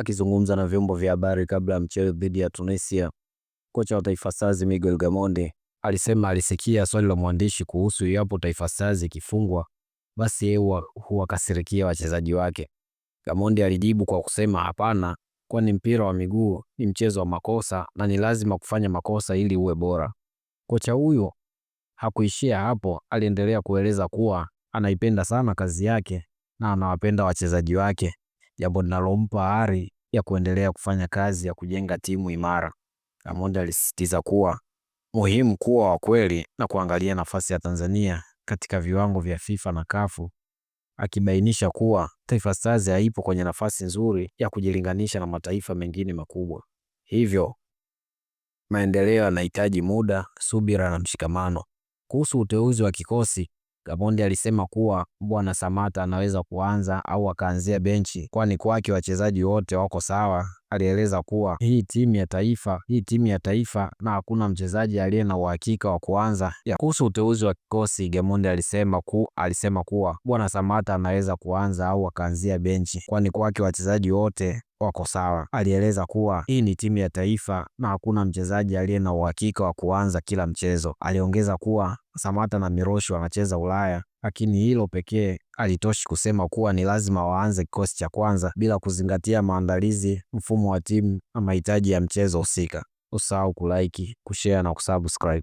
Akizungumza na vyombo vya habari kabla ya mchezo dhidi ya Tunisia, kocha wa Taifa Stars Miguel Gamondi alisema alisikia swali la mwandishi kuhusu iwapo Taifa Stars ikifungwa basi yeye huwakasirikia wachezaji wake. Gamondi alijibu kwa kusema hapana, kwani mpira wa miguu ni mchezo wa makosa na ni lazima kufanya makosa ili uwe bora. Kocha huyo hakuishia hapo, aliendelea kueleza kuwa anaipenda sana kazi yake na anawapenda wachezaji wake, jambo linalompa ari ya kuendelea kufanya kazi ya kujenga timu imara. Gamondi alisisitiza kuwa muhimu kuwa wa kweli na kuangalia nafasi ya Tanzania katika viwango vya FIFA na CAF, akibainisha kuwa Taifa Stars haipo kwenye nafasi nzuri ya kujilinganisha na mataifa mengine makubwa. Hivyo maendeleo yanahitaji muda, subira na mshikamano. Kuhusu uteuzi wa kikosi, Gamondi alisema kuwa Bwana Samata anaweza kuanza au akaanzia benchi, kwani kwake wachezaji wote wako sawa. Alieleza kuwa hii timu ya taifa na hakuna mchezaji aliye na uhakika wa kuanza. Kuhusu uteuzi wa kikosi, Gamondi alisema kuwa Bwana Samata anaweza kuanza au akaanzia benchi, kwani kwake wachezaji wote wako sawa. Alieleza kuwa hii ni timu ya taifa na hakuna mchezaji aliye na uhakika wa kuanza kila mchezo. Aliongeza kuwa Samata na Miroshi wanacheza Ulaya, lakini hilo pekee halitoshi kusema kuwa ni lazima waanze kikosi cha kwanza bila kuzingatia maandalizi, mfumo wa timu na mahitaji ya mchezo husika. Usahau kulike, kushare na kusubscribe.